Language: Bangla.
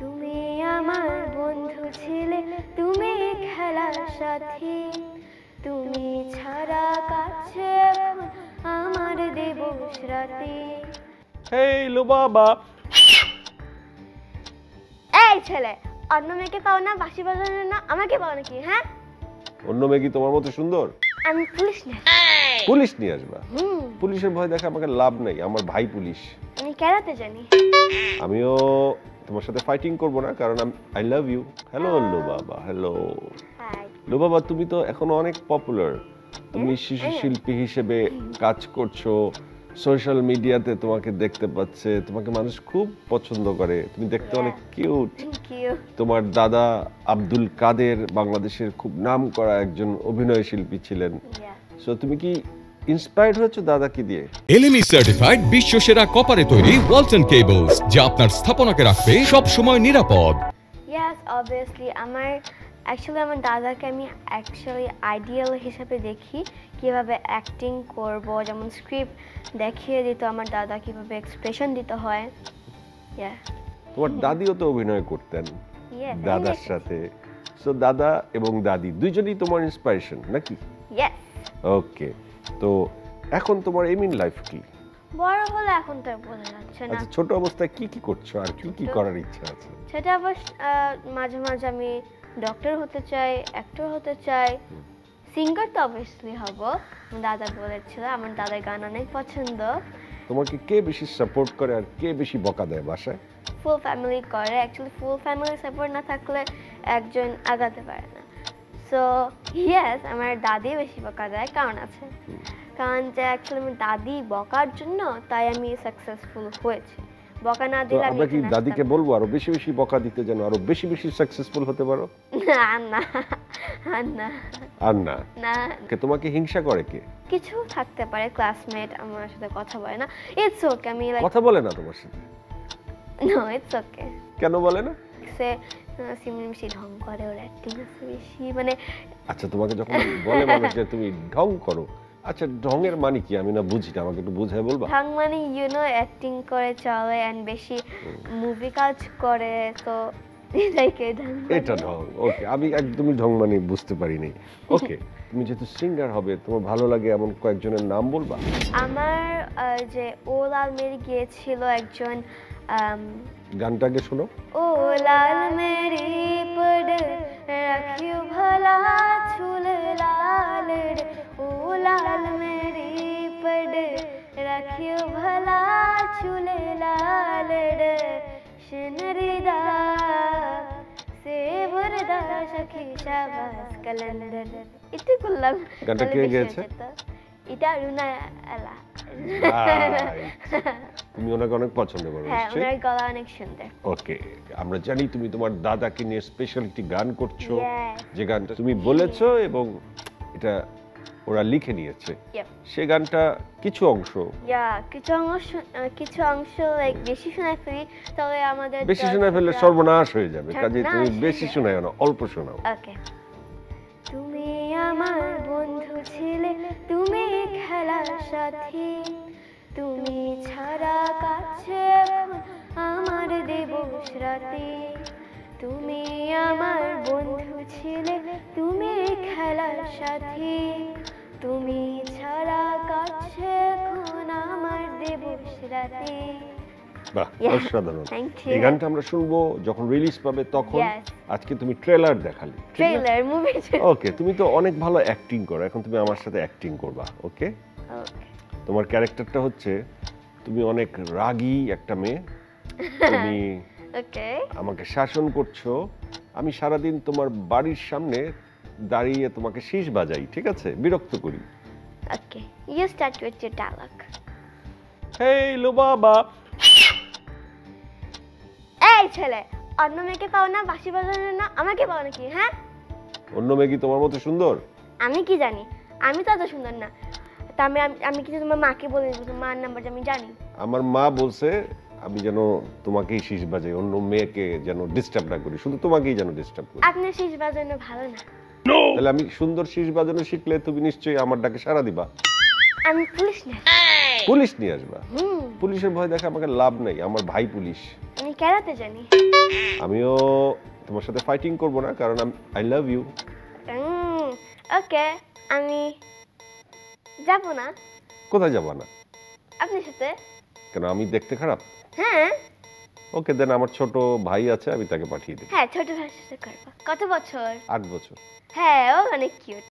তুমি আমার বন্ধু ছিলে, তুমি খেলার সাথী, তুমি ছাড়া কাছে এখন আমার দিবস রাতি। হেই লুবাবা। এই ছেলে, অন্য মেয়েকে পাও না বাঁশি বাজানোর জন্য, আমাকে পাও নাকি? হ্যাঁ, অন্য মেয়ে কি তোমার মতো সুন্দর? আমি পুলিশ না। পুলিশ নিয়ে আসবা? পুলিশের ভয় দেখে আমাকে লাভ নেই, আমার ভাই পুলিশ। আমি কেরাতে জানি। আমিও তোমার সাথে ফাইটিং করব না, কারণ I love you. Hello Lubaba. Hello hi. Lubaba, তুমি তো এখনো অনেক পপুলার। তুমি শিশু শিল্পী হিসেবে কাজ করছো, সোশ্যাল মিডিয়াতে তোমাকে দেখতে পাচ্ছে, তোমাকে মানুষ খুব পছন্দ করে, তুমি দেখতে অনেক কিউট। Thank you. তোমার দাদা আব্দুল কাদের বাংলাদেশের খুব নামকরা একজন অভিনয় শিল্পী ছিলেন। সো তুমি কি ইন্সপায়ার্ড হয়েছো দাদাকে দিয়ে? এলএমই সার্টিফাইড বিশ্বসেরা কপারে তৈরি ওয়ালটন কেবলস, যা আপনার স্থাপনাকে রাখবে সব সময় নিরাপদ। ইয়েস, অবভিয়াসলি আমার দাদাকে আমি আইডিয়াল হিসেবে দেখি, কিভাবে অ্যাক্টিং করব, যেমন স্ক্রিপ্ট দেখিয়ে দিত আমার দাদা কিভাবে এক্সপ্রেশন দিতে হয়। তোমার দাদিও তো অভিনয় করতেন দাদার সাথে। সো দাদা এবং দাদি দুইজনই তোমার ইন্সপিরেশন নাকি? ইয়েস। ওকে, তো এখন তোমার এম ইন লাইফ কি? বড় হলে এখন তো বোঝা যাচ্ছে না। আচ্ছা, ছোট অবস্থায় কি কি করছো আর কি কি করার ইচ্ছা আছে? সেটা অবশ্য মাঝে মাঝে আমি ডক্টর হতে চাই, অ্যাক্টর হতে চাই, সিঙ্গার তো অবভিয়াসলি হব। দাদা বলেছিল, আমার দাদার গান অনেক পছন্দ। তোমাকে কে বেশি সাপোর্ট করে আর কে বেশি বকা দেয় বাসায়? ফুল ফ্যামিলি করে। অ্যাকচুয়ালি ফুল ফ্যামিলি সাপোর্ট না থাকলে একজন আগাতে পারে না। সো ইয়েস, আমার দাদি বেশি বকা দেয়, কারণ আছে। কারণ যে অ্যাকচুয়ালি আমার দাদি বকার জন্য তাই আমি সাকসেসফুল হয়েছি। বকা না দিলে আমরা কি দাদিকে বলবো আরো বেশি বেশি বকা দিতে, যেন আরো বেশি বেশি সাকসেসফুল হতে পারো? না না না আর না না। তোমাকে হিংসা করে কে? কিছু থাকতে পারে, ক্লাসমেট আমার সাথে কথা বলে না। ইটস ওকে, আমি কথা বলে না তোমার সাথে? No, it's okay. কেন বলে না? সে সিমনি বেশি ঢং করে, ওর অ্যাক্টিং আছে বেশি, মানে। আচ্ছা, তোমাকে যখন বলে মানুষ যে তুমি ঢং করো, আচ্ছা ঢঙের মানে কি আমি না বুঝি না, আমাকে একটু বুঝায় বলবা? ঢং মানে অ্যাক্টিং করে চলে এন্ড বেশি মুভি কাজ করে, তো এটা ঢং। ওকে, আমি একদমই ঢং মানে বুঝতে পারিনি। ওকে, তুমি যেহেতু সিঙ্গার হবে, তোমার ভালো লাগে এমন কয়েকজনের নাম বলবা? আমার যে ও লাল মেরি গিয়েছিল একজন, গানটাকে শোনো। ও লাল মেরি পড় রাখিও ভলা চুল লাল রে, ও লাল মেরি পড় রাখিও ভলা চুল লাল রে, শনরিদা সে বরদা সখী শাবাস কালান্দার। এতে করলাম। গানটা কে গেয়েছে? এটা রুনা আলা। তুমি ওনাকে অনেক পছন্দ করো? হ্যাঁ, ওনার গলা অনেক সুন্দর। ওকে, আমরা জানি তুমি তোমার দাদাকে নিয়ে স্পেশাল একটি গান করছো, যে গানটা তুমি বলেছো এবং এটা ওরা লিখে নিয়েছে। সে গানটা কিছু অংশ লাইক বেশি শোনায় ফেলি, তবে আমাদের বেশি শোনায় ফেললে সর্বনাশ হয়ে যাবে, কাজে তুমি বেশি শোনায় না, অল্প শোনাও। ওকে। তুমি আমার বন্ধু ছিলে, তুমি খেলার সাথী, তুমি ছাড়া কাছে এখন আমার দিবস রাতি, তুমি আমার বন্ধু ছিলে, তুমি খেলার সাথী, তুমি ছাড়া কাছে এখন আমার দিবস রাতি। বাহ, অসাধারণ। এই গানটা আমরা শুনবো যখন রিলিজ পাবে তখন। আজকে তুমি ট্রেলার দেখালে, ট্রেলার মুভি। ওকে, তুমি তো অনেক ভালো অ্যাক্টিং করো, এখন তুমি আমার সাথে অ্যাক্টিং করবা। ওকে, তোমার ক্যারেক্টারটা হচ্ছে তুমি অনেক রাগী একটা মেয়ে, তুমি আমাকে শাসন করছো, আমি সারাদিন তোমার বাড়ির সামনে দাঁড়িয়ে তোমাকে শীষ বাজাই, ঠিক আছে, বিরক্ত করি। Okay, you start with your dialogue. Hey Lubaba. এই ছেলে, অন্য মেয়েকে পাও না বাঁশি বাজানোর জন্য, আমাকে পাও নাকি? হ্যাঁ, অন্য মেয়ে কি তোমার মতো সুন্দর? আমি কি জানি, আমি তো এত সুন্দর না। তা আমি কিছু তোমার মাকে বলে দেবো, মার নাম্বার আমি জানি। আমার মা বলছে আমি যেন তোমাকেই শীষ বাজাই, অন্য মেয়েকে যেন ডিস্টার্ব না করি, শুধু তোমাকেই যেন ডিস্টার্ব করি। আপনার শীষ বাজানো ভালো না। তাহলে আমি সুন্দর শীষ বাজানো শিখলে তুমি নিশ্চয়ই আমার ডাকে সাড়া দিবা। আমি পুলিশ না। পুলিশ নিয়ে আসবা? পুলিশের ভয় দেখে আমাকে লাভ নেই, আমার ভাই পুলিশ। আমি ক্যারাতে জানি। আমিও তোমার সাথে ফাইটিং করব না, কারণ আই লাভ ইউ। ওকে, আমি যাব না। কোথায় যাবা না? আপনার সাথে। কেন, আমি দেখতে খারাপ? হ্যাঁ ওকে, দেন আমার ছোট ভাই আছে, আমি তাকে পাঠিয়ে দিই। হ্যাঁ, ছোট ভাইয়ের সাথে করবো। কত বছর? 8 বছর। হ্যাঁ, ও অনেক কিউট।